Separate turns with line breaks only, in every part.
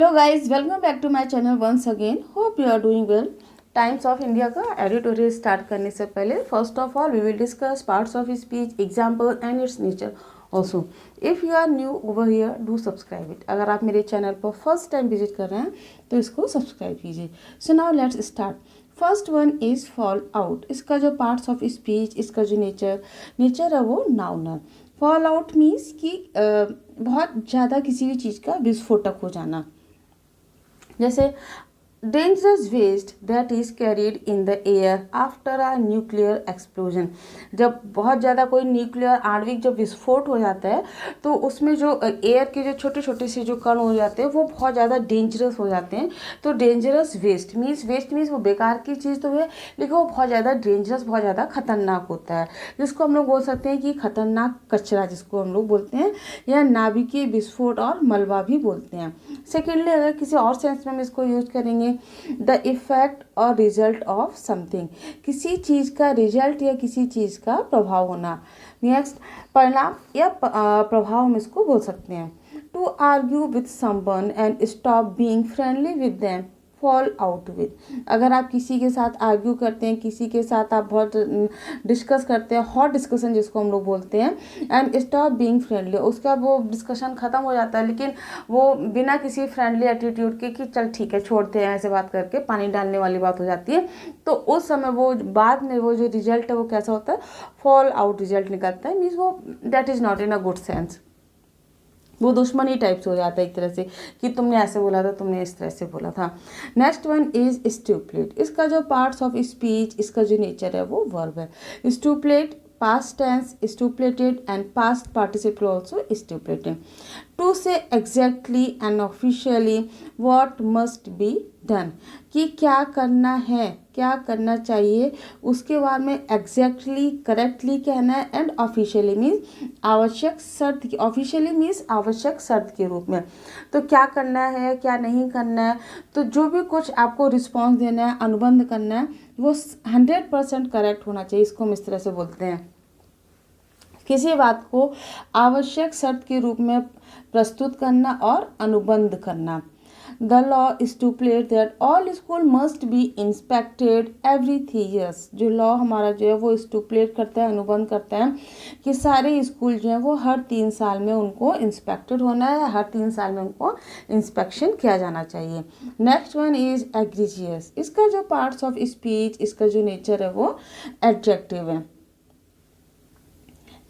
Hello guys, welcome back to my channel once again. Hope you are doing well. Times of India का editorial start करने से पहले first of all we will discuss parts of speech, example and its nature also. If you are new over here, do subscribe it. अगर आप मेरे channel पर first time visit कर रहे हैं तो इसको सब्सक्राइब कीजिए। So now let's start. First one is fall out. इसका जो पार्ट्स ऑफ स्पीच, इसका जो नेचर है वो नाउन है। फॉल आउट मीन्स कि बहुत ज़्यादा किसी भी चीज़ का विस्फोटक हो जाना। जैसे dangerous waste that is carried in the air after a nuclear explosion. जब बहुत ज़्यादा कोई न्यूक्लियर आणविक जब विस्फोट हो जाता है तो उसमें जो एयर के जो छोटे छोटे से जो कण हो जाते हैं वो बहुत ज़्यादा डेंजरस हो जाते हैं। तो डेंजरस वेस्ट मीन्स वो बेकार की चीज़ तो है, लेकिन वो बहुत ज़्यादा डेंजरस, बहुत ज़्यादा खतरनाक होता है, जिसको हम लोग बोल सकते हैं कि खतरनाक कचरा जिसको हम लोग बोलते हैं, या नाभिकीय विस्फोट और मलबा भी बोलते हैं। सेकेंडली, अगर किसी और सेंस में हम इसको यूज करेंगे, द इफेक्ट और रिजल्ट ऑफ समथिंग। किसी चीज़ का रिजल्ट या किसी चीज़ का प्रभाव होना। नेक्स्ट, परिणाम या प्रभाव हम इसको बोल सकते हैं। To argue with someone and stop being friendly with them, fall out with. अगर आप किसी के साथ आर्ग्यू करते हैं, किसी के साथ आप बहुत डिस्कस करते हैं, हॉट डिस्कशन जिसको हम लोग बोलते हैं, एंड स्टॉप बीइंग फ्रेंडली, उसका वो डिस्कशन ख़त्म हो जाता है, लेकिन वो बिना किसी फ्रेंडली एटीट्यूड के कि चल ठीक है छोड़ते हैं, ऐसे बात करके पानी डालने वाली बात हो जाती है। तो उस समय वो बाद में वो जो रिजल्ट है वो कैसा होता है, फॉल आउट रिजल्ट निकलता है। मीन्स वो that is not in a good sense, वो दुश्मनी टाइप से हो जाता है एक तरह से, कि तुमने ऐसे बोला था, तुमने इस तरह से बोला था। Next one is stupid. इसका जो पार्ट्स ऑफ स्पीच, इसका जो नेचर है वो वर्ब है। Stupid past tense, stupulated and past participle also stupulated. To say exactly and officially what must be done, कि क्या करना है, क्या करना चाहिए, उसके बारे में एग्जैक्टली करेक्टली कहना है, एंड ऑफिशियली मीन्स आवश्यक शर्त की, ऑफिशियली मीन्स आवश्यक शर्त के रूप में। तो क्या करना है, क्या नहीं करना है, तो जो भी कुछ आपको रिस्पॉन्स देना है, अनुबंध करना है, वो 100% करेक्ट होना चाहिए। इसको हम इस तरह से बोलते हैं, किसी बात को आवश्यक शर्त के रूप में प्रस्तुत करना और अनुबंध करना। The law stipulate that all school must be inspected every 3 years। जो लॉ हमारा जो है वो स्टूपुलेट करता है, अनुबंध करता है कि सारे स्कूल जो हैं वो हर 3 साल में उनको इंस्पेक्टेड होना है, हर 3 साल में उनको इंस्पेक्शन किया जाना चाहिए। Next one is egregious. इसका जो पार्ट्स ऑफ स्पीच, इसका जो नेचर है वो एडजेक्टिव है।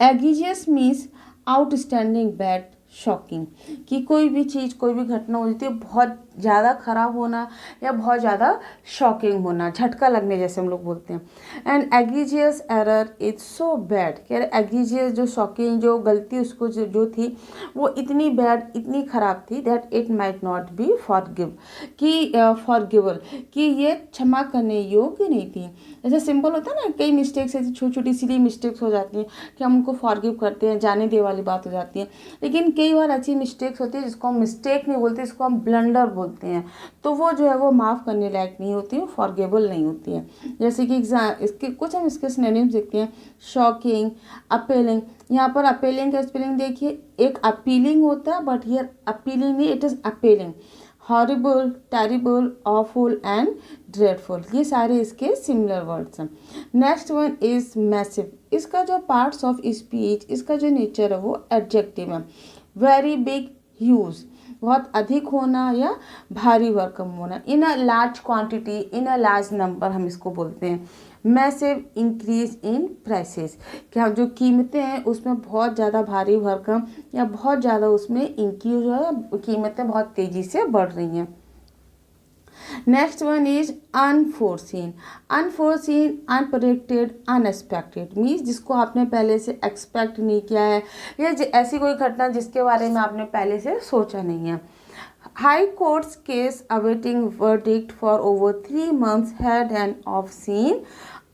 Egregious means outstanding, bad, shocking, कि कोई भी चीज़, कोई भी घटना होती है बहुत ज़्यादा ख़राब होना या बहुत ज़्यादा शॉकिंग होना, झटका लगने जैसे हम लोग बोलते हैं। And egregious error is so bad, कह रहे एग्रीजियस जो शॉकिंग जो गलती उसको जो थी वो इतनी बैड, इतनी ख़राब थी, that it might not be forgivable, कि ये क्षमा करने योग्य नहीं थी। जैसे सिंपल होता है ना, कई मिस्टेक्स ऐसी छोटी छोटी सिली मिस्टेक्स हो जाती हैं कि हम उनको फॉरगिव करते हैं, जाने दे वाली बात हो जाती है। लेकिन कई बार ऐसी मिस्टेक्स होती है जिसको हम मिस्टेक नहीं बोलते, इसको हम ब्लंडर बोलते हैं, तो वो जो है वो माफ़ करने लायक नहीं होती है, फॉरगिवेबल नहीं होती है। जैसे कि इसके कुछ हम इसके सिनोनिम्स देखते हैं, शॉकिंग, अपेलिंग। यहाँ पर अपेलिंग का स्पेलिंग देखिए, एक अपीलिंग होता है, बट हियर अपीलिंग नहीं, it is appalling. Horrible, terrible, awful and dreadful, ये सारे इसके सिमिलर वर्ड्स हैं। Next one is massive. इसका जो पार्ट्स ऑफ स्पीच, इसका जो नेचर है वो एडजेक्टिव है। वेरी बिग, ह्यूज, बहुत अधिक होना या भारी भरकम होना। In a large quantity, in a large number हम इसको बोलते हैं। मैसिव इंक्रीज इन प्राइसेस, कि हम जो कीमतें हैं उसमें बहुत ज़्यादा भारी भरकम या बहुत ज़्यादा उसमें इंक्रीज हो, कीमतें बहुत तेज़ी से बढ़ रही हैं। Next one is unforeseen. Unforeseen, unpredicted, unexpected means जिसको आपने पहले से एक्सपेक्ट नहीं किया है, या ऐसी कोई घटना जिसके बारे में आपने पहले से सोचा नहीं है। High courts case awaiting verdict for over 3 months had an of seen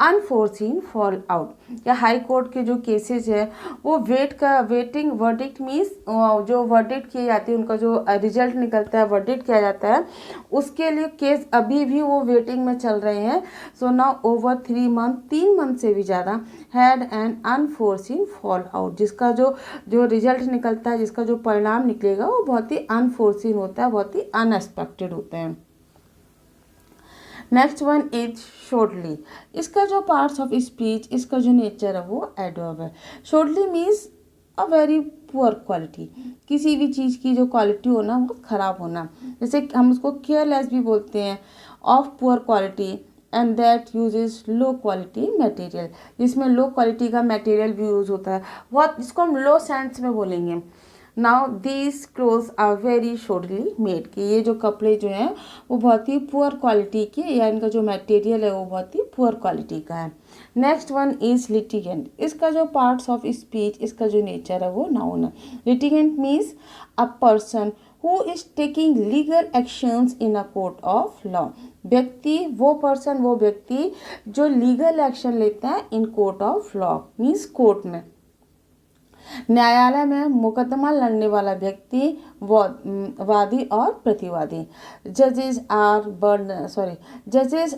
unforeseen fall out. या हाई कोर्ट के जो केसेस है वो वेटिंग वर्डिक्ट मीन्स जो वर्डिक्ट की जाती है, उनका जो रिजल्ट निकलता है, वर्डिक्ट किया जाता है, उसके लिए केस अभी भी वो वेटिंग में चल रहे हैं। So now over 3 month, 3 month से भी ज़्यादा had an unforeseen fall out, जिसका जो रिजल्ट निकलता है, जिसका जो परिणाम निकलेगा वो बहुत ही अनफोर्सिन होता है, बहुत ही अनएक्सपेक्टेड होता है। Next one is shortly. इसका जो पार्ट्स ऑफ स्पीच, इसका जो नेचर है वो एडवर्ब है। Shortly means a very poor quality, किसी भी चीज़ की जो क्वालिटी होना वो ख़राब होना, जैसे हम उसको केयरलेस भी बोलते हैं, of poor quality and that uses low quality material, जिसमें लो क्वालिटी का मटेरियल भी यूज़ होता है, बहुत जिसको हम लो सेंस में बोलेंगे। Now these clothes are very shortly made, कि ये जो कपड़े जो हैं वो बहुत ही पुअर क्वालिटी के, या इनका जो मटेरियल है वो बहुत ही पुअर क्वालिटी का है। Next one is litigant. इसका जो पार्ट्स ऑफ स्पीच, इसका जो नेचर है वो नाउन है। Litigant means a person who is taking legal actions in a court of law. व्यक्ति, वो पर्सन, वो व्यक्ति जो लीगल एक्शन लेता है in court of law means court में, न्यायालय में मुकदमा लड़ने वाला व्यक्ति, वादी और प्रतिवादी। जजेस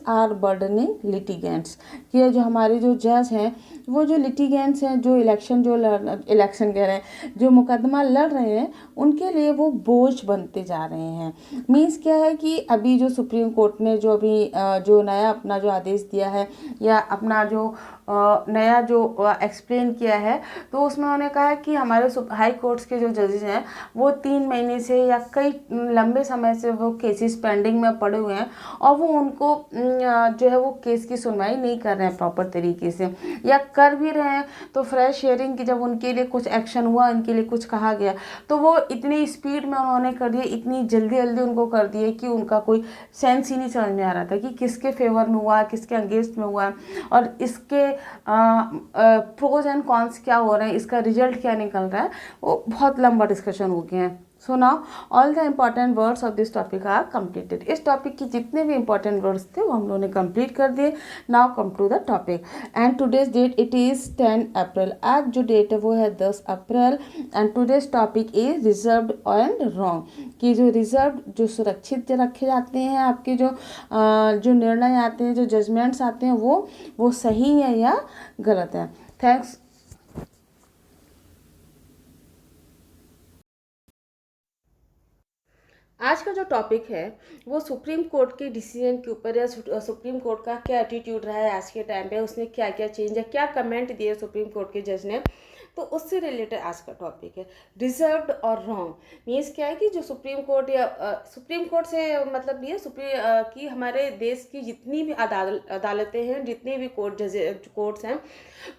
आर बर्डनिंग लिटिगेंट्स, ये जो हमारे जो जज हैं, वो जो लिटिगेंट्स हैं, जो इलेक्शन कह रहे हैं, जो मुकदमा लड़ रहे हैं, उनके लिए वो बोझ बनते जा रहे हैं। मीन्स क्या है कि अभी जो सुप्रीम कोर्ट ने जो अभी जो नया अपना जो आदेश दिया है, या अपना जो नया जो एक्सप्लेन किया है, तो उसमें उन्होंने कहा है कि हमारे हाई कोर्ट्स के जो जजेस हैं वो 3 महीने से या कई लंबे समय से वो केसेस पेंडिंग में पड़े हुए हैं, और वो उनको जो है वो केस की सुनवाई नहीं कर रहे हैं प्रॉपर तरीके से, या कर भी रहे हैं तो फ्रेश हियरिंग की जब उनके लिए कुछ एक्शन हुआ, उनके लिए कुछ कहा गया, तो वो इतनी स्पीड में उन्होंने कर दिया, इतनी जल्दी जल्दी उनको कर दिया कि उनका कोई सेंस ही नहीं समझ में आ रहा था कि किसके फेवर में हुआ, किसके अगेंस्ट में हुआ, और इसके प्रोज एंड कॉन्स क्या हो रहे हैं, इसका रिजल्ट क्या निकल रहा है, वो बहुत लंबा डिस्कशन हो गया है। So now all the important words of this topic are completed. इस टॉपिक की जितने भी इंपॉर्टेंट वर्ड्स थे वो हम लोगों ने कंप्लीट कर दिए। Now come to the topic and today's date it is 10 April. आज जो डेट है वो है 10 April and today's topic is reserved and wrong, कि जो रिजर्व, जो सुरक्षित रखे जाते हैं, आपके जो निर्णय आते हैं, जो जजमेंट्स आते हैं, वो सही है या गलत है। थैंक्स। आज का जो टॉपिक है वो सुप्रीम कोर्ट के डिसीजन के ऊपर, या सुप्रीम कोर्ट का क्या एटीट्यूड रहा है आज के टाइम पे, उसने क्या क्या चेंज है, क्या कमेंट दिए सुप्रीम कोर्ट के जज ने, तो उससे रिलेटेड आज का टॉपिक है। रिजर्व्ड और रॉन्ग मीन्स क्या है कि जो सुप्रीम कोर्ट, या सुप्रीम कोर्ट से मतलब ये कि हमारे देश की जितनी भी अदालतें हैं, जितने भी कोर्ट्स हैं,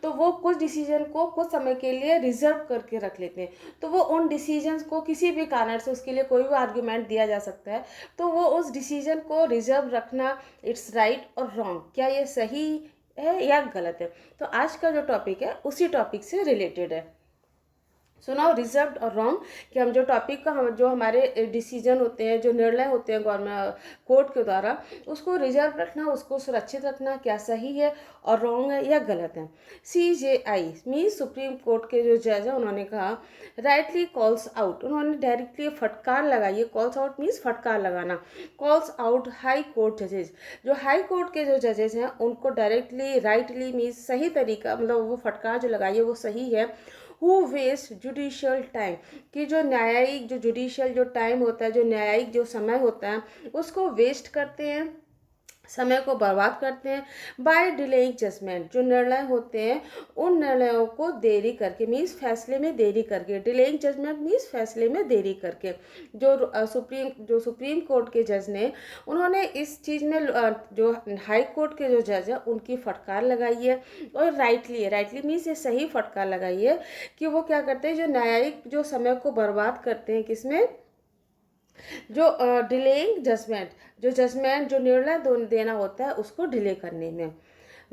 तो वो कुछ डिसीजन को कुछ समय के लिए रिजर्व करके रख लेते हैं। तो वो उन डिसीजंस को किसी भी कारण से, उसके लिए कोई भी आर्ग्यूमेंट दिया जा सकता है, तो वो उस डिसीजन को रिजर्व रखना, इट्स राइट और रॉन्ग, क्या ये सही है या गलत है। तो आज का जो टॉपिक है उसी टॉपिक से रिलेटेड है। सो नाउ रिजर्व्ड और रॉन्ग, कि हम जो टॉपिक का जो हमारे डिसीजन होते हैं, जो निर्णय होते हैं गवर्नमेंट कोर्ट के द्वारा, उसको रिजर्व रखना, उसको सुरक्षित रखना, क्या सही है और रॉन्ग है या गलत है। CJI मीन्स सुप्रीम कोर्ट के जो जज है, उन्होंने कहा राइटली कॉल्स आउट, उन्होंने डायरेक्टली फटकार लगाई है। कॉल्स आउट मीन्स फटकार लगाना। कॉल्स आउट हाई कोर्ट जजेस, जो हाई कोर्ट के जो जजेस हैं उनको डायरेक्टली, राइटली मीन्स सही तरीका, मतलब वो फटकार जो लगाई है वो सही है। हु वेस्ट जुडिशियल टाइम, कि जो न्यायिक, जो जुडिशियल जो टाइम होता है, जो न्यायिक जो समय होता है, उसको वेस्ट करते हैं, समय को बर्बाद करते हैं। बाय डिलेइंग जजमेंट, जो निर्णय होते हैं उन निर्णयों को देरी करके, मीन्स फैसले में देरी करके। डिलेइंग जजमेंट मीन्स फैसले में देरी करके। जो सुप्रीम कोर्ट के जज ने, उन्होंने इस चीज़ में जो हाई कोर्ट के जो जज है उनकी फटकार लगाई है, और राइटली मीन्स ये सही फटकार लगाई है कि वो क्या करते हैं, जो न्यायिक जो समय को बर्बाद करते हैं, किसमें, जो डिलेइंग जजमेंट, जो निर्णय देना होता है उसको डिले करने में।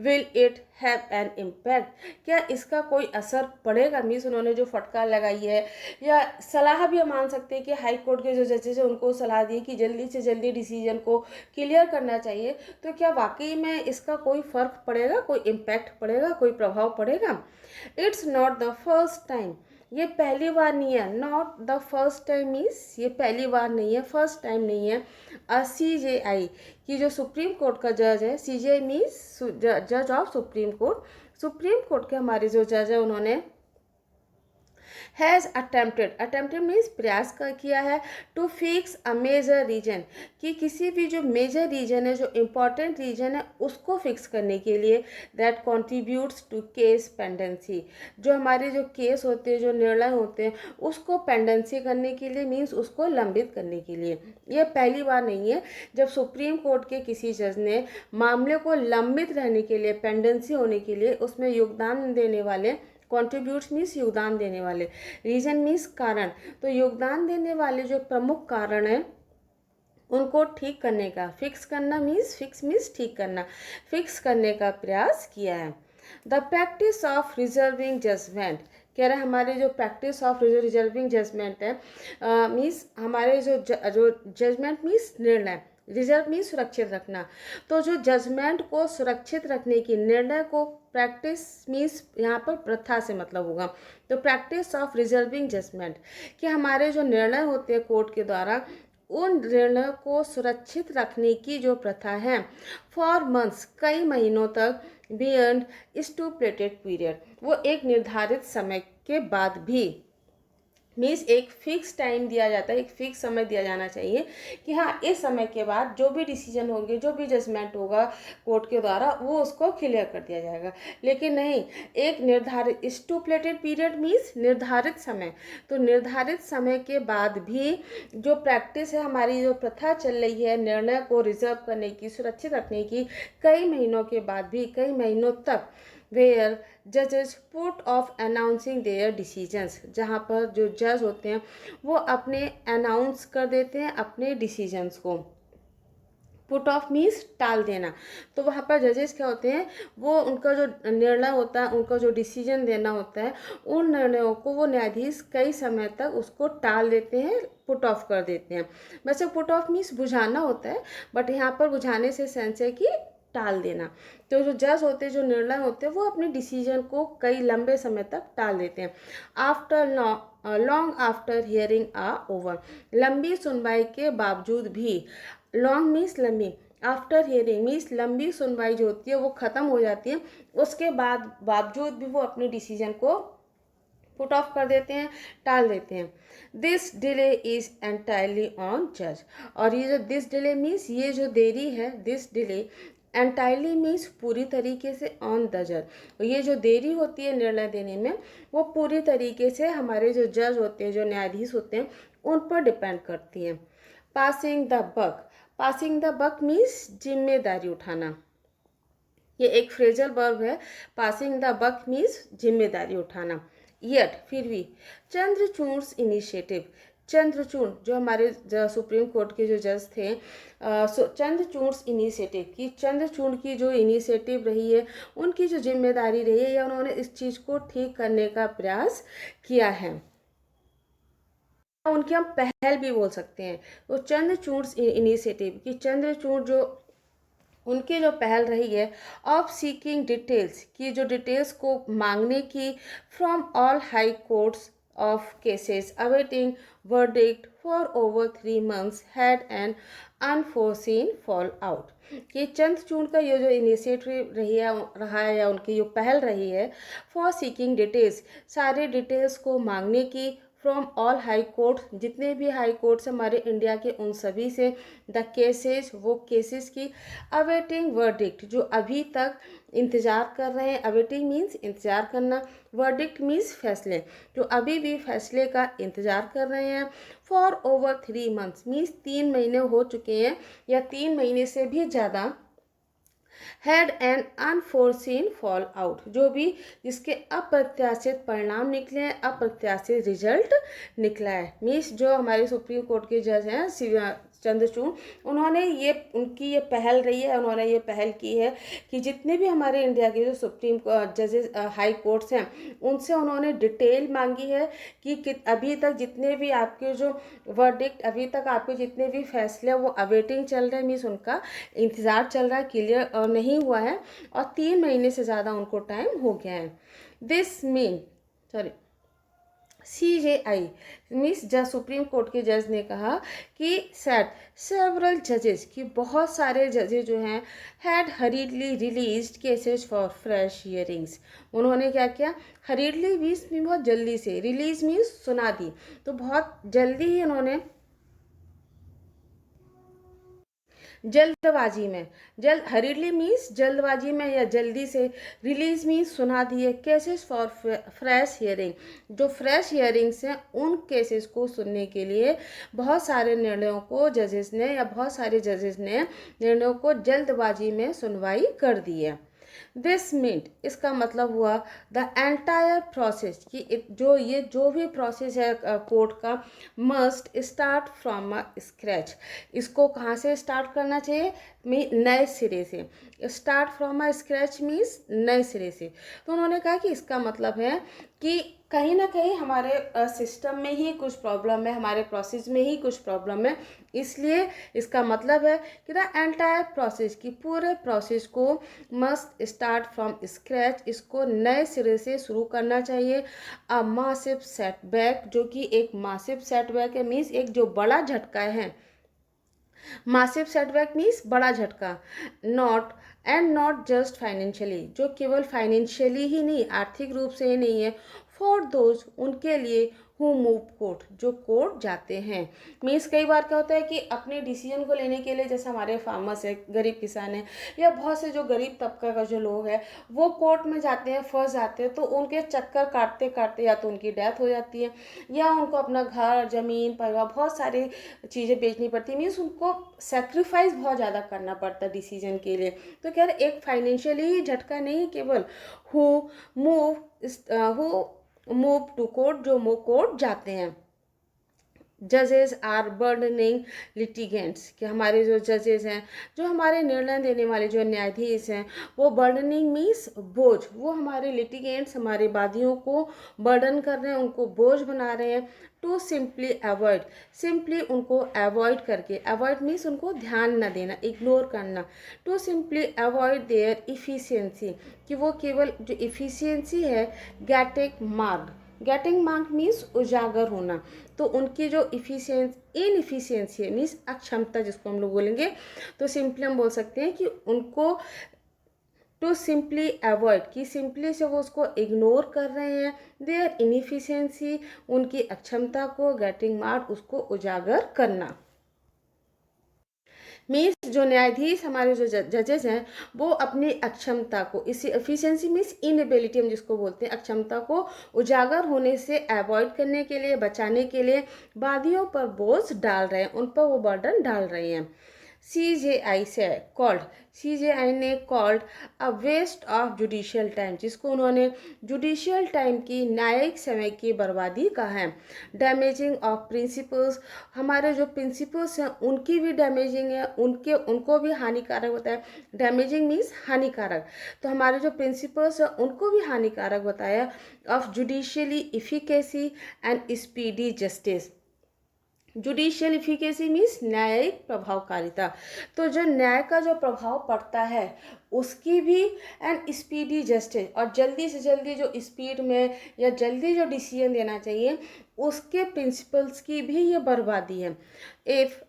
Will it have an impact, क्या इसका कोई असर पड़ेगा। मीन्स उन्होंने जो फटकार लगाई है, या सलाह भी हम मान सकते हैं कि हाई कोर्ट के जो जजेस हैं उनको सलाह दी कि जल्दी से जल्दी डिसीजन को क्लियर करना चाहिए, तो क्या वाकई में इसका कोई फ़र्क पड़ेगा, कोई इम्पैक्ट पड़ेगा, कोई प्रभाव पड़ेगा। It's not the first time, ये पहली बार नहीं है। Not the first time means ये पहली बार नहीं है, फर्स्ट टाइम नहीं है। CJI की जो सुप्रीम कोर्ट का जज है, CJI मीन्स जज of supreme court, supreme court के हमारे जो जज है उन्होंने हैज़ अटेम्प्टेड मीन्स प्रयास का किया है, to fix a major reason, कि किसी भी जो मेजर रीजन है, जो इम्पॉर्टेंट रीजन है, उसको फिक्स करने के लिए, that contributes to case pendency, जो हमारे जो केस होते हैं, जो निर्णय होते हैं, उसको पेंडेंसी करने के लिए, मीन्स उसको लंबित करने के लिए। ये पहली बार नहीं है जब सुप्रीम कोर्ट के किसी जज ने मामले को लंबित रहने के लिए, पेंडेंसी होने के लिए, उसमें योगदान देने वाले, कॉन्ट्रीब्यूट्स मीन्स योगदान देने वाले, रीजन मीन्स कारण, तो योगदान देने वाले जो प्रमुख कारण हैं उनको ठीक करने का, फिक्स करना मीन्स, फिक्स मीन्स ठीक करना, फिक्स करने का प्रयास किया है। The practice of reserving judgment, कह रहे हैं हमारे जो प्रैक्टिस ऑफ रिजर्विंग जजमेंट है, मीन्स हमारे जो जजमेंट मीन्स निर्णय, रिजर्व मीन्स सुरक्षित रखना, तो जो जजमेंट को सुरक्षित रखने की, निर्णय को, प्रैक्टिस मीन्स यहाँ पर प्रथा से मतलब होगा, तो प्रैक्टिस ऑफ रिजर्विंग जजमेंट, कि हमारे जो निर्णय होते हैं कोर्ट के द्वारा, उन निर्णय को सुरक्षित रखने की जो प्रथा है, फॉर मंथ्स, कई महीनों तक, बियॉन्ड स्टुपुलेटेड पीरियड, वो एक निर्धारित समय के बाद भी, मीन्स एक फिक्स टाइम दिया जाता है, एक फिक्स समय दिया जाना चाहिए कि हाँ इस समय के बाद जो भी डिसीजन होंगे, जो भी जजमेंट होगा कोर्ट के द्वारा, वो उसको क्लियर कर दिया जाएगा। लेकिन नहीं, एक निर्धारित, स्टुपुलेटेड पीरियड मीन्स निर्धारित समय, तो निर्धारित समय के बाद भी जो प्रैक्टिस है, हमारी जो प्रथा चल रही है निर्णय को रिजर्व करने की, सुरक्षित रखने की, कई महीनों के बाद भी, कई महीनों तक, वेयर जजेस put off announcing their decisions, जहाँ पर जो जज होते हैं वो अपने अनाउंस कर देते हैं अपने डिसीजंस को। पुट ऑफ मीन्स टाल देना, तो वहाँ पर जजेस क्या होते हैं, वो उनका जो निर्णय होता है, उनका जो डिसीजन देना होता है, उन निर्णयों को वो न्यायाधीश कई समय तक उसको टाल देते हैं, पुट ऑफ कर देते हैं। वैसे पुट ऑफ मीन्स बुझाना होता है, बट यहाँ पर बुझाने से सेंस है कि टाल देना। तो जो जज होते हैं, जो निर्णय होते हैं, वो अपने डिसीजन को कई लंबे समय तक टाल देते हैं। आफ्टर लॉन्ग आफ्टर हियरिंग आ ओवर, लंबी सुनवाई के बावजूद भी, लॉन्ग मीन्स लंबी, आफ्टर हियरिंग मीन्स लंबी सुनवाई जो होती है वो ख़त्म हो जाती है, उसके बाद बावजूद भी वो अपने डिसीजन को पुट ऑफ कर देते हैं, टाल देते हैं। This delay is entirely on जज, और ये जो दिस डिले मीन्स, ये जो देरी है, दिस डिले एंटायरली मीन्स पूरी तरीके से, ऑन द जज, ये जो देरी होती है निर्णय देने में, वो पूरी तरीके से हमारे जो जज होते हैं, जो न्यायाधीश होते हैं, उन पर डिपेंड करती है। Passing the buck, passing the buck means जिम्मेदारी उठाना, ये एक फ्रेजल वर्ब है। पासिंग द बक मीन्स जिम्मेदारी उठाना। येट फिर भी, चंद्रचूड़ इनिशिएटिव, चंद्रचूड़ जो हमारे सुप्रीम कोर्ट के जो जज थे, चंद्रचूड़ इनिशिएटिव की, चंद्रचूड़ की जो इनिशिएटिव रही है, उनकी जो जिम्मेदारी रही है, या उन्होंने इस चीज़ को ठीक करने का प्रयास किया है, उनकी हम पहल भी बोल सकते हैं। तो चंद्रचूड़ इनिशिएटिव की, चंद्रचूड़ जो उनकी जो पहल रही है, ऑफ सीकिंग डिटेल्स की, जो डिटेल्स को मांगने की, from all high courts of cases awaiting verdict for over 3 months had N unforeseen fall out, कि चंद्रचूड़ का ये जो इनिशिएटिव रही है, रहा है, या उनकी जो पहल रही है, फॉर सीकिंग डिटेल्स, सारे डिटेल्स को मांगने की, फ्रॉम ऑल हाई कोर्ट, जितने भी हाई कोर्ट्स हमारे इंडिया के, उन सभी से, द केसेस, वो केसेस की, अवेटिंग वर्डिक्ट, जो अभी तक इंतज़ार कर रहे हैं, अवेटिंग मीन्स इंतज़ार करना, वर्डिक्ट मीन्स फैसले, जो अभी भी फैसले का इंतज़ार कर रहे हैं, फॉर ओवर 3 months मीन्स 3 महीने हो चुके हैं, या 3 महीने से भी ज़्यादा, had an unforeseen fall out, जो भी जिसके अप्रत्याशित परिणाम निकले हैं, अप्रत्याशित रिजल्ट निकला है। मीन्स जो हमारे सुप्रीम कोर्ट के जज हैं, चंद्रचूड़, उन्होंने ये उनकी ये पहल रही है, उन्होंने ये पहल की है कि जितने भी हमारे इंडिया के जो सुप्रीम जजेस हाई कोर्ट्स हैं उनसे उन्होंने डिटेल मांगी है कि अभी तक जितने भी आपके जो वर्डिक्ट, अभी तक आपके जितने भी फैसले वो अवेटिंग चल रहे हैं, मीन्स उनका इंतज़ार चल रहा है, क्लियर नहीं हुआ है और 3 महीने से ज़्यादा उनको टाइम हो गया है। This mean sorry CJI means जज सुप्रीम कोर्ट के जज ने कहा कि सेवरल जजेस की बहुत सारे जजेस जो हैं had हरीडली released cases for fresh hearings. उन्होंने क्या किया, हरीडली मीन्स बहुत जल्दी से, रिलीज मीन्स सुना दी, तो बहुत जल्दी ही उन्होंने जल्दबाजी में, हरीडली मीन्स जल्दबाजी में या जल्दी से, रिलीज मीन्स सुना दिए केसेस फॉर फ्रेश हियरिंग, जो फ्रेश हियरिंग्स हैं उन केसेस को सुनने के लिए बहुत सारे निर्णयों को जजेस ने या बहुत सारे जजेस ने निर्णयों को जल्दबाजी में सुनवाई कर दी है। दिस मीन्ट, इसका मतलब हुआ द एंटायर प्रोसेस, कि जो भी प्रोसेस है कोर्ट का, must start from a scratch. इसको कहाँ से स्टार्ट करना चाहिए, नए सिरे से। Start from a scratch means नए सिरे से। तो उन्होंने कहा कि इसका मतलब है कि कहीं ना कहीं हमारे सिस्टम में ही कुछ प्रॉब्लम है, हमारे प्रोसेस में ही कुछ प्रॉब्लम है, इसलिए इसका मतलब है कि द एंटायर प्रोसेस, की पूरे प्रोसेस को मस्ट स्टार्ट फ्रॉम स्क्रैच, इसको नए सिरे से शुरू करना चाहिए। अ मासिव सेटबैक, जो कि एक मासिव सेटबैक है, मीन्स एक जो बड़ा झटका है, मासिव सेटबैक मीन्स बड़ा झटका। नॉट जस्ट फाइनेंशियली, जो केवल फाइनेंशियली ही नहीं, आर्थिक रूप से ही नहीं है, फॉर दोज, उनके लिए, हु मूव कोर्ट, जो कोर्ट जाते हैं। मीन्स कई बार क्या होता है कि अपने डिसीजन को लेने के लिए, जैसे हमारे फार्मर्स है, गरीब किसान है, या बहुत से जो गरीब तबका का जो लोग हैं वो कोर्ट में जाते हैं, फंस जाते हैं, तो उनके चक्कर काटते काटते या तो उनकी डेथ हो जाती है या उनको अपना घर, ज़मीन, परिवार, बहुत सारी चीज़ें बेचनी पड़ती है, मीन्स उनको सेक्रीफाइस बहुत ज़्यादा करना पड़ता है डिसीजन के लिए। तो कह रहे एक फाइनेंशियली ही झटका नहीं, केवल हु मूव टू कोर्ट, जो कोर्ट जाते हैं। जजेस आर बर्डनिंग लिटिगेंट्स, कि हमारे जो जजेस हैं, जो हमारे निर्णय देने वाले जो न्यायाधीश हैं, वो बर्डनिंग मीन्स बोझ, वो हमारे लिटिगेंट्स, हमारे वादियों को बर्डन कर रहे हैं, उनको बोझ बना रहे हैं। टू सिंपली अवॉइड, सिंपली उनको अवॉइड करके, अवॉइड मीन्स उनको ध्यान न देना, इग्नोर करना। To simply avoid their efficiency, कि वो केवल जो इफिशियंसी है, गेटिंग मार्क्ड मीन्स उजागर होना, तो उनकी जो इनएफिशिएंसी है मीन्स अक्षमता, जिसको हम लोग बोलेंगे, तो सिंपली हम बोल सकते हैं कि उनको टू सिंपली अवॉइड, कि सिंपली से वो उसको इग्नोर कर रहे हैं, देयर इनएफिशिएंसी, उनकी अक्षमता को, गेटिंग मार्क्ड, उसको उजागर करना। मीन्स जो न्यायाधीश, हमारे जो जजेस हैं, वो अपनी अक्षमता को, इसी एफिशिएंसी मीन्स इनएबिलिटी हम जिसको बोलते हैं, अक्षमता को उजागर होने से अवॉइड करने के लिए, बचाने के लिए वादियों पर बोझ डाल रहे हैं, उन पर वो बर्डन डाल रहे हैं। CJI ने called a waste of judicial time, जिसको उन्होंने जुडिशियल टाइम की, न्यायिक समय की बर्बादी कहा है। डैमेजिंग ऑफ प्रिंसिपल्स, हमारे जो प्रिंसिपल्स हैं उनकी भी डैमेजिंग है, उनको भी हानिकारक होता है। डैमेजिंग मीन्स हानिकारक, तो हमारे जो प्रिंसिपल्स हैं उनको भी हानिकारक बताया। Of judicially efficacy and speedy justice, judicial efficacy means न्यायिक प्रभावकारिता, तो जो न्याय का जो प्रभाव पड़ता है उसकी भी, एंड स्पीडी जस्टिस, और जल्दी से जल्दी जो स्पीड में या जल्दी जो डिसीजन देना चाहिए उसके प्रिंसिपल्स की भी ये बर्बादी है। इफ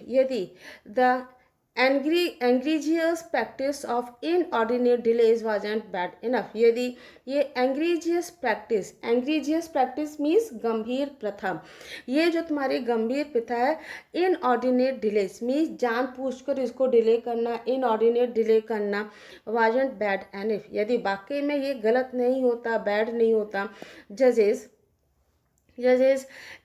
यदि the egregious practice of inordinate delays wasn't bad enough, यदि ये एंग्रीजियस प्रैक्टिस मीन्स गंभीर प्रथा, ये जो तुम्हारी गंभीर प्रथा है, इनऑर्डिनेट डिलेज मीन्स जानबूझकर इसको डिले करना, इनऑर्डिनेट डिले करना, वाजंट बैड इनफ, यदि वाकई में ये गलत नहीं होता, बैड नहीं होता, जजेस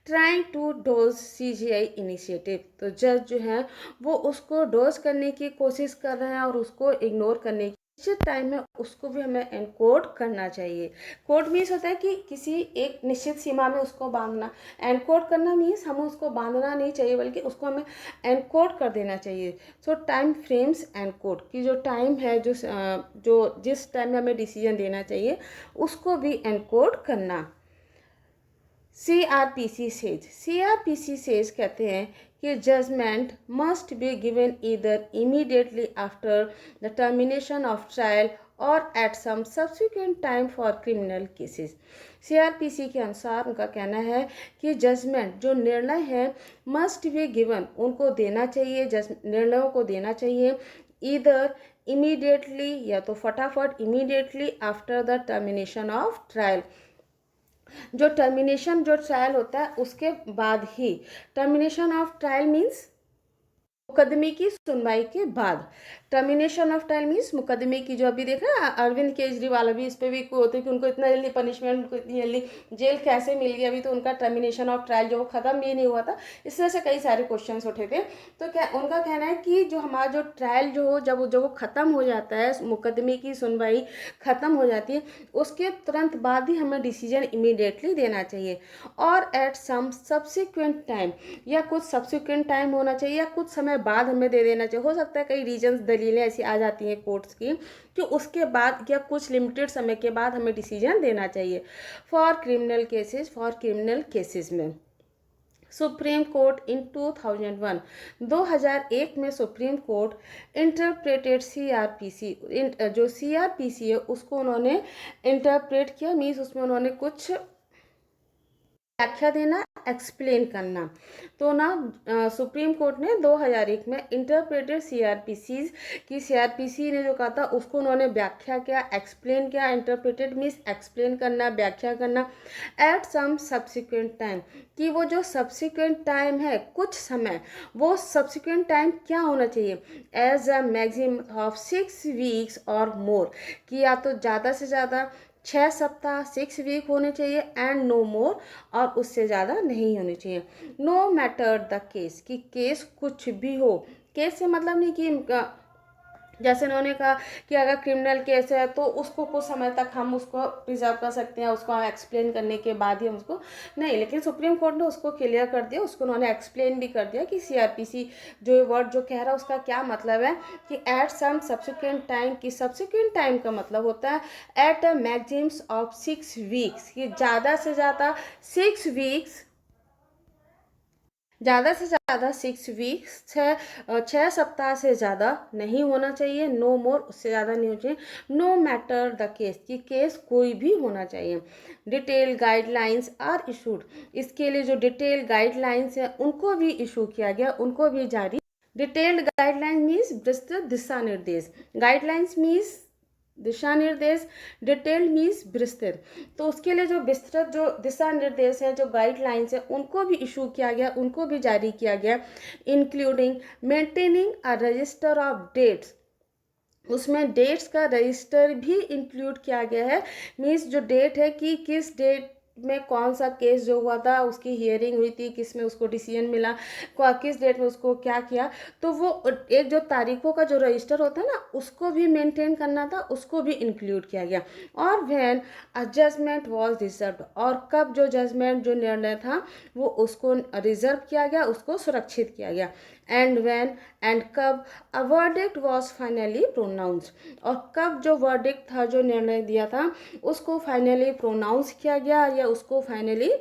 trying to dodge CJI initiative, तो जज जो हैं वो उसको डोज करने की कोशिश कर रहे हैं और उसको इग्नोर करने की निश्चित टाइम में उसको भी हमें एनकोड करना चाहिए। कोड मीन्स होता है कि किसी एक निश्चित सीमा में उसको बांधना। एनकोड करना मीन्स हमें उसको बांधना नहीं चाहिए, बल्कि उसको हमें एनकोड कर देना चाहिए। सो टाइम फ्रेम्स एनकोड की जो टाइम है, जो जिस टाइम में हमें डिसीजन देना चाहिए उसको भी एनकोड करना। CRPC सेज कहते हैं कि judgement must be given either immediately after the termination of trial और at some subsequent time for criminal cases. CRPC के अनुसार उनका कहना है कि जजमेंट जो निर्णय है मस्ट बी गिवन, उनको देना चाहिए, निर्णयों को देना चाहिए ईदर इमीडिएटली, या तो फटाफट immediately after the termination of trial, जो ट्रायल होता है उसके बाद ही। टर्मिनेशन ऑफ ट्रायल मीन्स मुकदमे की सुनवाई के बाद। टर्मिनेशन ऑफ ट्रायल मीन्स मुकदमे की, जो अभी देख रहे हैं अरविंद केजरीवाल, अभी इस पर भी होते कि उनको इतना जल्दी पनिशमेंट, उनको इतनी जल्दी जेल कैसे मिल गई, अभी तो उनका टर्मिनेशन ऑफ ट्रायल जो वो खत्म भी नहीं हुआ था। इस तरह से कई सारे क्वेश्चन उठे थे। तो क्या उनका कहना है कि जो हमारा जो ट्रायल जब वो खत्म हो जाता है, मुकदमे की सुनवाई खत्म हो जाती है, उसके तुरंत बाद ही हमें डिसीजन इमीडिएटली देना चाहिए, और एट सम सब्सिक्वेंट टाइम, या कुछ सब्सिक्वेंट टाइम होना चाहिए, या कुछ समय बाद हमें दे देना चाहिए। हो सकता है कई रीजंस, दलीलें ऐसी आ जाती हैं कोर्ट्स की कि उसके बाद या कुछ लिमिटेड समय के बाद हमें डिसीजन देना चाहिए। फॉर क्रिमिनल केसेस में सुप्रीम कोर्ट इन 2001 में सुप्रीम कोर्ट इंटरप्रेटेड CRPC, जो CRPC है उसको उन्होंने इंटरप्रेट किया, मीन्स उसमें उन्होंने कुछ व्याख्या देना, एक्सप्लेन करना। तो ना सुप्रीम कोर्ट ने 2001 में इंटरप्रेटेड CRPC ने जो कहा था उसको उन्होंने व्याख्या किया, एक्सप्लेन किया। इंटरप्रेटेड मीन्स एक्सप्लेन करना, व्याख्या करना। एट सम सब्सिक्वेंट टाइम, कि वो जो सब्सिक्वेंट टाइम है, कुछ समय, वो सब्सिक्वेंट टाइम क्या होना चाहिए, as a maximum of 6 weeks और मोर, कि या तो ज़्यादा से ज़्यादा 6 सप्ताह 6 वीक होने चाहिए, एंड नो मोर, और उससे ज़्यादा नहीं होनी चाहिए। नो मैटर द केस, कि केस कुछ भी हो। केस से मतलब नहीं कि जैसे उन्होंने कहा कि अगर क्रिमिनल केस है तो उसको कुछ समय तक हम उसको प्रिजर्व कर सकते हैं, उसको हम एक्सप्लेन करने के बाद ही हम उसको नहीं, लेकिन सुप्रीम कोर्ट ने उसको क्लियर कर दिया, उसको उन्होंने एक्सप्लेन भी कर दिया कि CRPC जो वर्ड जो कह रहा है उसका क्या मतलब है, कि एट सम सब्सिक्वेंट टाइम, की सब्सिक्वेंट टाइम का मतलब होता है at a maximum of 6 weeks, कि ज़्यादा से ज़्यादा 6 वीक्स, ज़्यादा से ज़्यादा 6 वीक्स, 6 सप्ताह से ज़्यादा नहीं होना चाहिए। नो मोर, उससे ज़्यादा नहीं होना चाहिए। नो मैटर द केस, कि केस कोई भी होना चाहिए। डिटेल गाइडलाइंस आर इशूड, इसके लिए जो डिटेल गाइडलाइंस है उनको भी इशू किया गया, उनको भी जारी। डिटेल्ड गाइडलाइन मीन्स विस्तृत दिशा निर्देश, गाइडलाइंस मीन्स दिशा निर्देश, डिटेल्ड मीन्स विस्तृत। तो उसके लिए जो विस्तृत जो दिशा निर्देश है, जो गाइडलाइंस है, उनको भी इशू किया गया, उनको भी जारी किया गया। Including maintaining a register of dates, उसमें डेट्स का रजिस्टर भी इंक्लूड किया गया है। मीन्स जो डेट है कि किस डेट में कौन सा केस जो हुआ था, उसकी हियरिंग हुई थी, किस में उसको डिसीजन मिला, किस डेट में उसको क्या किया, तो वो एक जो तारीखों का जो रजिस्टर होता है ना, उसको भी मेंटेन करना था, उसको भी इंक्लूड किया गया। और when a judgment was reserved, और कब जो जजमेंट जो निर्णय था वो उसको रिजर्व किया गया, उसको सुरक्षित किया गया। एंड व्हेन, एंड कब a verdict was finally pronounced, और कब जो वर्डिक्ट था, जो निर्णय दिया था, उसको फाइनली प्रोनाउंस किया गया, या उसको फाइनली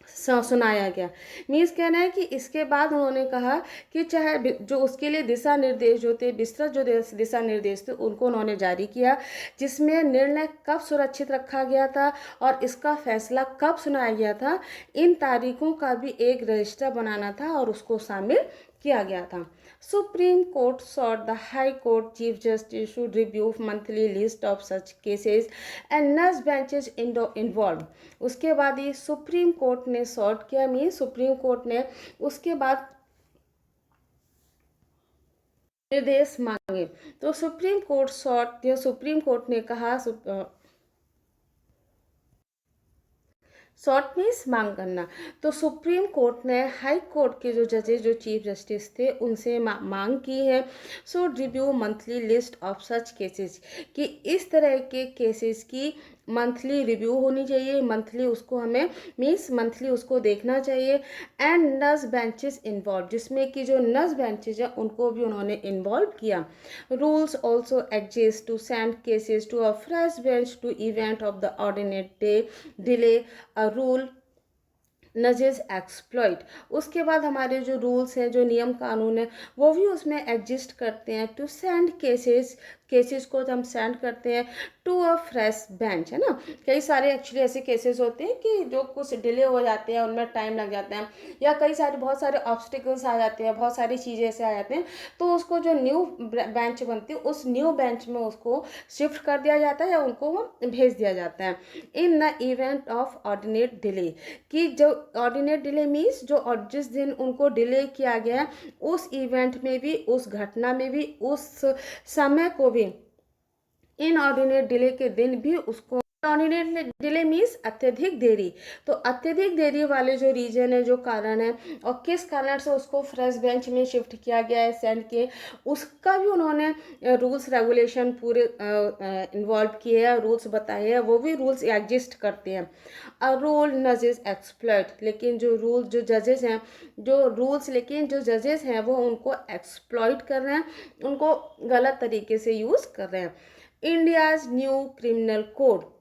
सुनाया गया। मीन्स कहना है कि इसके बाद उन्होंने कहा कि चाहे जो उसके लिए दिशा निर्देश जो थे, विस्तृत जो दिशा निर्देश थे, उनको उन्होंने जारी किया, जिसमें निर्णय कब सुरक्षित रखा गया था और इसका फैसला कब सुनाया गया था, इन तारीखों का भी एक रजिस्टर बनाना था और उसको शामिल किया गया था। Supreme Court sought the High Court chief justice should review monthly list of such cases and nurse benches involve. उसके बाद ये सुप्रीम कोर्ट ने सॉट किया, मीन सुप्रीम कोर्ट ने उसके बाद निर्देश मांगे। तो Supreme Court sought, Supreme Court ने कहा सॉट मीन्स मांग करना। तो सुप्रीम कोर्ट ने हाई कोर्ट के जो जजेस, जो चीफ जस्टिस थे, उनसे मांग की है so review monthly list of such cases, कि इस तरह के केसेस की मंथली रिव्यू होनी चाहिए, मंथली उसको हमें मीन्स मंथली उसको देखना चाहिए। एंड नस बेंचेस इन्वॉल्व, जिसमें कि जो नस बेंचेज हैं उनको भी उन्होंने इन्वॉल्व किया। Rules also exist to send cases to a fresh bench to event of the ordinate day delay a rule nudges exploit. उसके बाद हमारे जो रूल्स हैं, जो नियम कानून है, वो भी उसमें एग्जिस्ट करते हैं टू सेंड केसेस को हम सेंड करते हैं टू अ फ्रेश बेंच, है ना। कई सारे एक्चुअली ऐसे केसेस होते हैं कि जो कुछ डिले हो जाते हैं, उनमें टाइम लग जाता है, या कई सारे बहुत सारे ऑब्स्टिकल्स आ जाते हैं, बहुत सारी चीज़ें ऐसे आ जाते हैं, तो उसको जो न्यू बेंच बनती है उस न्यू बेंच में उसको शिफ्ट कर दिया जाता है या उनको वो भेज दिया जाता है। In the event of ordinate delay, कि जो ऑर्डिनेट डिले मीन्स जो और जिस दिन उनको डिले किया गया उस इवेंट में भी, उस घटना में भी, उस समय को भी, इनऑर्डिनेट डिले के दिन भी उसको, ऑर्डिनेट डिले मीन्स अत्यधिक देरी, तो अत्यधिक देरी वाले जो रीजन है, जो कारण है, और किस कारण से उसको फ्रेश बेंच में शिफ्ट किया गया है सेंड के, उसका भी उन्होंने रूल्स रेगुलेशन पूरे इन्वॉल्व किए हैं, रूल्स बताए हैं, वो भी रूल्स एग्जिस्ट करते हैं। अ रूल नजेस एक्सप्लॉइट, लेकिन जो रूल जो जजेस हैं, जो रूल्स लेकिन जो जजेस हैं वो उनको एक्सप्लॉइट कर रहे हैं, उनको गलत तरीके से यूज़ कर रहे हैं। India's new criminal code,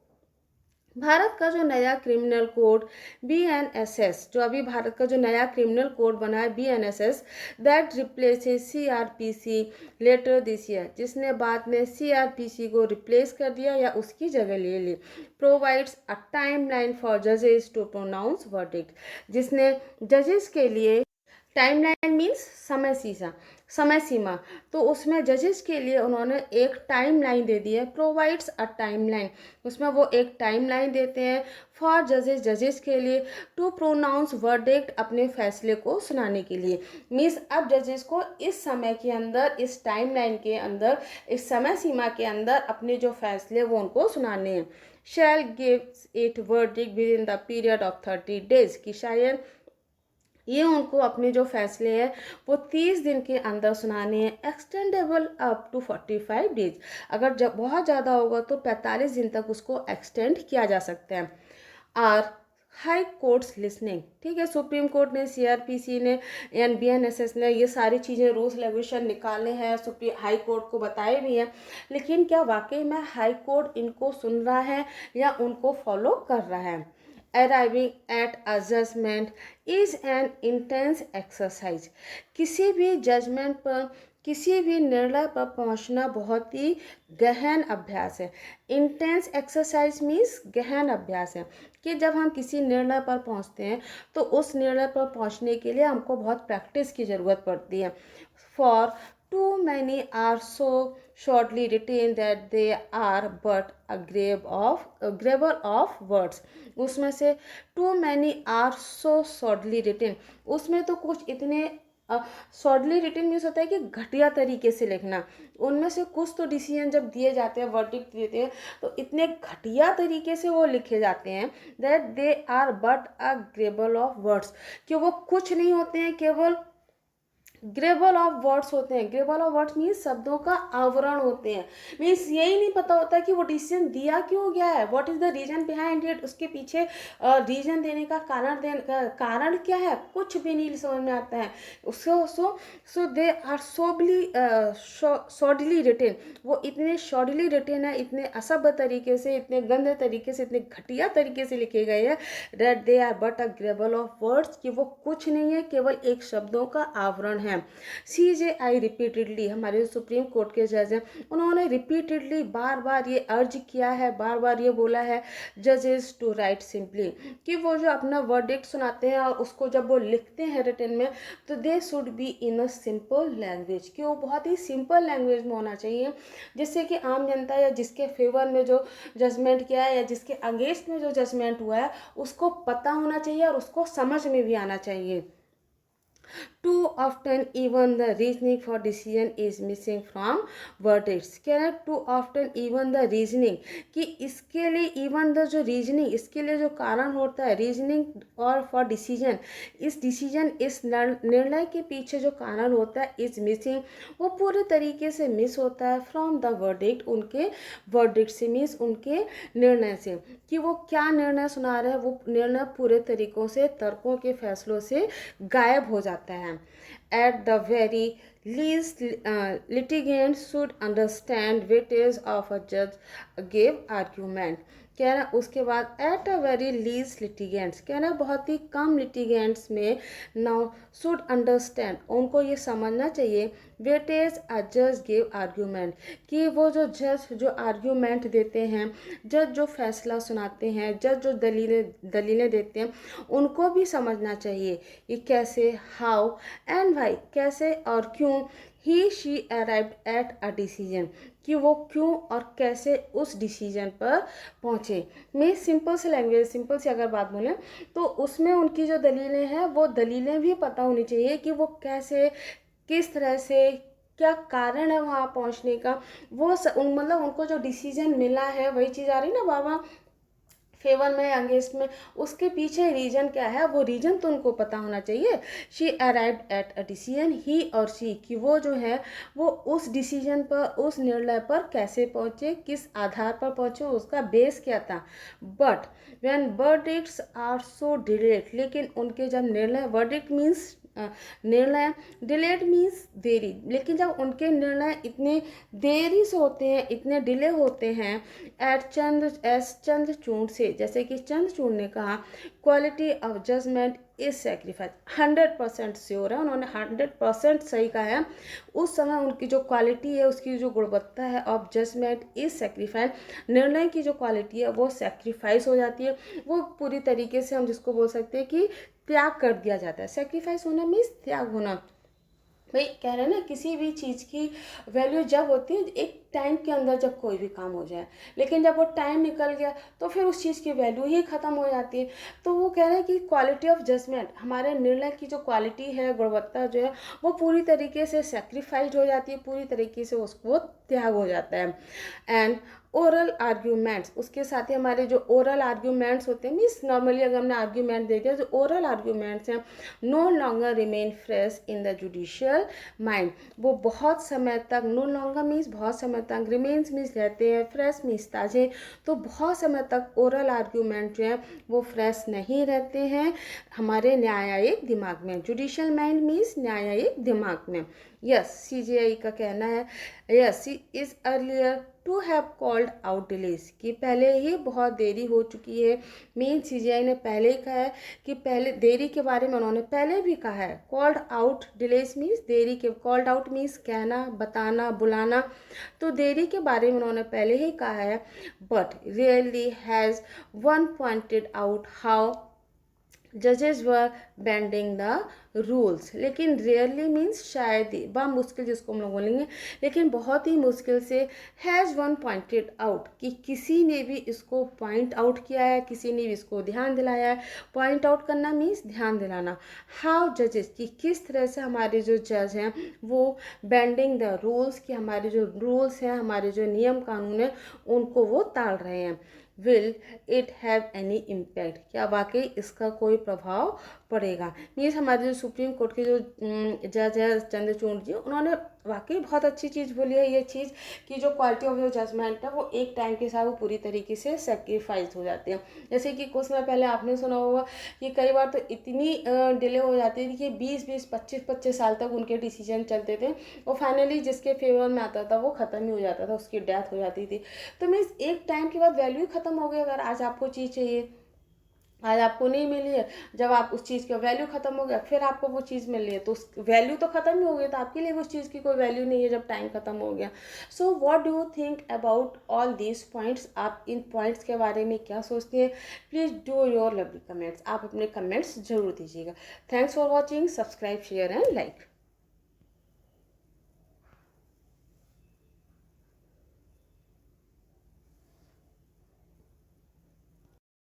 Bharat का जो नया क्रिमिनल कोड BNSS, जो अभी भारत का जो नया क्रिमिनल कोड बना है BNSS, that replaces CRPC later this year, जिसने बाद में CRPC को रिप्लेस कर दिया या उसकी जगह ले ली। Provides a timeline for जजेस टू प्रोनाउंस वर्डिक्ट, जिसने जजेस के लिए टाइमलाइन मीन्स समय सीमा, तो उसमें जजेस के लिए उन्होंने एक टाइमलाइन दे दी है। प्रोवाइड्स अ टाइमलाइन, उसमें वो एक टाइमलाइन देते हैं फॉर जजेस के लिए टू प्रोनाउंस वर्डिक्ट, अपने फैसले को सुनाने के लिए। मीन्स अब जजेस को इस समय के अंदर, इस टाइमलाइन के अंदर, इस समय सीमा के अंदर अपने जो फैसले वो उनको सुनाने हैं। Shall gives it verdict within the period of 30 days, कि शायद ये उनको अपने जो फैसले हैं वो 30 दिन के अंदर सुनाने हैं। एक्सटेंडेबल अप टू 45 days, अगर जब बहुत ज़्यादा होगा तो 45 दिन तक उसको एक्सटेंड किया जा सकता है। आर हाई कोर्ट्स लिसनिंग, ठीक है, सुप्रीम कोर्ट ने, CRPC ने, BNSS ने ये सारी चीज़ें रूल्स रेगुलेशन निकाले हैं, सुप्रीम हाई कोर्ट को बताए भी हैं, लेकिन क्या वाकई में हाई कोर्ट इनको सुन रहा है या उनको फॉलो कर रहा है। Arriving at a judgment is an intense exercise, किसी भी जजमेंट पर, किसी भी निर्णय पर पहुंचना बहुत ही गहन अभ्यास है। इंटेंस एक्सरसाइज मीन्स गहन अभ्यास है, कि जब हम किसी निर्णय पर पहुंचते हैं तो उस निर्णय पर पहुंचने के लिए हमको बहुत प्रैक्टिस की ज़रूरत पड़ती है। For too many are so shortly written that they are but a grabble of words, उसमें से too many are so shortly written, उसमें तो कुछ इतने शॉर्टली रिटन मीन्स होता है कि घटिया तरीके से लिखना, उनमें से कुछ तो डिसीजन जब दिए जाते हैं, वर्डिक्ट देते हैं, तो इतने घटिया तरीके से वो लिखे जाते हैं that they are but a garble of words, कि वो कुछ नहीं होते हैं, केवल ग्रेबल ऑफ वर्ड्स होते हैं। ग्रेबल ऑफ वर्ड्स मीन्स शब्दों का आवरण होते हैं, मीन्स यही नहीं पता होता कि वो डिसीजन दिया क्यों गया है, what is the reason behind it, उसके पीछे रीजन देने का कारण क्या है, कुछ भी नहीं समझ में आता है। सो दे आर शॉर्टली रिटेन, वो इतने शॉर्टली रिटेन है, इतने असभ्य तरीके से, इतने गंदे तरीके से, इतने घटिया तरीके से लिखे गए हैं that they are but a garble of words, कि वो कुछ नहीं है, केवल एक शब्दों का आवरण है। CJI रिपीटेडली, हमारे सुप्रीम कोर्ट के जज हैं, उन्होंने रिपीटेडली बार बार ये अर्ज किया है, बार बार ये बोला है जजेस टू राइट सिंपली, कि वो जो अपना वर्डिक्ट सुनाते हैं और उसको जब वो लिखते हैं रिटन में, तो they should be in a simple language, कि वो बहुत ही सिंपल लैंग्वेज में होना चाहिए, जिससे कि आम जनता या जिसके फेवर में जो जजमेंट किया है या जिसके अगेंस्ट में जो जजमेंट हुआ है उसको पता होना चाहिए और उसको समझ में भी आना चाहिए। Too often even the reasoning for decision is missing from verdicts. कह रहा है too often even the reasoning, कि इसके लिए even the जो reasoning, इसके लिए जो कारण होता है reasoning और for decision, इस decision इस निर्णय के पीछे जो कारण होता है is missing, वो पूरे तरीके से मिस होता है from the verdict, उनके verdict से मीन्स उनके निर्णय से, कि वो क्या निर्णय सुना रहे हैं, वो निर्णय पूरे तरीकों से तर्कों के फैसलों से गायब हो जाता है. At the very least, litigants should understand weightage of a judge gave argument. कह रहा उसके बाद at a very least litigants, कह रहा बहुत ही कम लिटिगेंट्स में नाउ शुड अंडरस्टैंड, उनको ये समझना चाहिए वेटेज अ जज गिव आर्ग्यूमेंट, कि वो जो जज जो आर्ग्यूमेंट देते हैं, जज जो फैसला सुनाते हैं, जज जो दलीलें देते हैं, उनको भी समझना चाहिए कि कैसे, हाउ एंड वाई, कैसे और क्यों he she arrived at a decision, कि वो क्यों और कैसे उस डिसीजन पर पहुँचे. मैं सिंपल से लैंग्वेज, सिंपल से अगर बात बोलें तो उसमें उनकी जो दलीलें हैं वो दलीलें भी पता होनी चाहिए कि वो कैसे, किस तरह से, क्या कारण है वहाँ पहुँचने का, वो मतलब उनको जो डिसीजन मिला है वही चीज़ आ रही ना बाबा फेवर में अगेंस्ट में, उसके पीछे रीजन क्या है, वो रीजन तो उनको पता होना चाहिए. She arrived at a decision, he और शी, कि वो जो है वो उस डिसीजन पर, उस निर्णय पर कैसे पहुँचे, किस आधार पर पहुँचे, उसका बेस क्या था. But when verdicts are so delayed, लेकिन उनके जब निर्णय, वर्डिक्ट मीन्स निर्णय, डिलेड मीन्स देरी, लेकिन जब उनके निर्णय इतने देरी से होते हैं, इतने डिले होते हैं, चंद्रचूड़ से, जैसे कि चंद्रचूड़ ने कहा quality of judgment is sacrifice, 100% sure है, उन्होंने 100% सही कहा है. उस समय उनकी जो क्वालिटी है, उसकी जो गुणवत्ता है ऑफ जजमेंट इज सेक्रीफाइस, निर्णय की जो क्वालिटी है वो सेक्रीफाइस हो जाती है, वो पूरी तरीके से हम जिसको बोल सकते हैं कि त्याग कर दिया जाता है. सेक्रीफाइस होना मीन्स त्याग होना. भाई कह रहे हैं ना, किसी भी चीज़ की वैल्यू जब होती है एक टाइम के अंदर, जब कोई भी काम हो जाए, लेकिन जब वो टाइम निकल गया तो फिर उस चीज़ की वैल्यू ही ख़त्म हो जाती है. तो वो कह रहे हैं कि क्वालिटी ऑफ जजमेंट, हमारे निर्णय की जो क्वालिटी है, गुणवत्ता जो है, वो पूरी तरीके से सेक्रीफाइज हो जाती है, पूरी तरीके से उसको त्याग हो जाता है. एंड ओरल आर्ग्यूमेंट्स, उसके साथ ही हमारे जो ओरल आर्ग्यूमेंट्स होते हैं, मीन्स नॉर्मली अगर हमने आर्ग्यूमेंट दे दिया, जो ओरल आर्ग्यूमेंट्स हैं no longer remain fresh in the judicial mind, वो बहुत समय तक, नो लॉन्गर मीन्स बहुत समय तक, रिमेन्स मीन्स रहते हैं, फ्रेश मीन्स ताजे, तो बहुत समय तक ओरल आर्ग्यूमेंट जो है वो फ्रेश नहीं रहते हैं हमारे न्यायिक दिमाग में. जुडिशियल माइंड मीन्स न्यायिक दिमाग में. यस, सीजीआई का कहना है, yes is earlier to have called out delays, कि पहले ही बहुत देरी हो चुकी है. मेन सीजीआई ने पहले ही कहा है कि पहले देरी के बारे में उन्होंने पहले भी कहा है. कॉल्ड आउट डिलेस मीन्स देरी के, कॉल्ड आउट मीन्स कहना, बताना, बुलाना, तो देरी के बारे में उन्होंने पहले ही कहा है. But really has one pointed out how जजेस वर बेंडिंग द रूल्स, लेकिन रेयरली मीन्स शायद ही, बड़ा मुश्किल जिसको हम लोग बोलेंगे, लेकिन बहुत ही मुश्किल से, हैज़ वन पॉइंटेड आउट, कि किसी ने भी इसको पॉइंट आउट किया है, किसी ने भी इसको ध्यान दिलाया है. पॉइंट आउट करना मीन्स ध्यान दिलाना. हाउ जजेस, कि किस तरह से हमारे जो जज हैं वो बेंडिंग द रूल्स, कि हमारे जो रूल्स हैं, हमारे जो नियम कानून हैं, उनको वो ताड़ रहे हैं. Will it have any impact, क्या वाकई इसका कोई प्रभाव पड़ेगा. मीन्स हमारे जो सुप्रीम कोर्ट के जो जज है चंद्रचूड़ जी, उन्होंने वाकई बहुत अच्छी चीज़ बोली है, ये चीज़ कि जो क्वालिटी ऑफ जो जजमेंट है वो एक टाइम के साथ वो पूरी तरीके से सेक्रीफाइस हो जाते हैं. जैसे कि कुछ समय पहले आपने सुना होगा कि कई बार तो इतनी डिले हो जाती थी कि 20-20, 25-25 साल तक उनके डिसीजन चलते थे, और फाइनली जिसके फेवर में आता था वो ख़त्म ही हो जाता था, उसकी डेथ हो जाती थी. तो मीन्स एक टाइम के बाद वैल्यू ख़त्म हो गई. अगर आज आपको चीज़ चाहिए, आज आपको नहीं मिली है, जब आप उस चीज़ का वैल्यू ख़त्म हो गया, फिर आपको वो चीज़ मिल रही है, तो उस वैल्यू तो ख़त्म ही हो गई, तो आपके लिए उस चीज़ की कोई वैल्यू नहीं है जब टाइम ख़त्म हो गया. So what do you think about all these points, आप इन पॉइंट्स के बारे में क्या सोचते हैं. Please do your lovely comments, आप अपने कमेंट्स जरूर दीजिएगा. Thanks for watching, subscribe, share and like.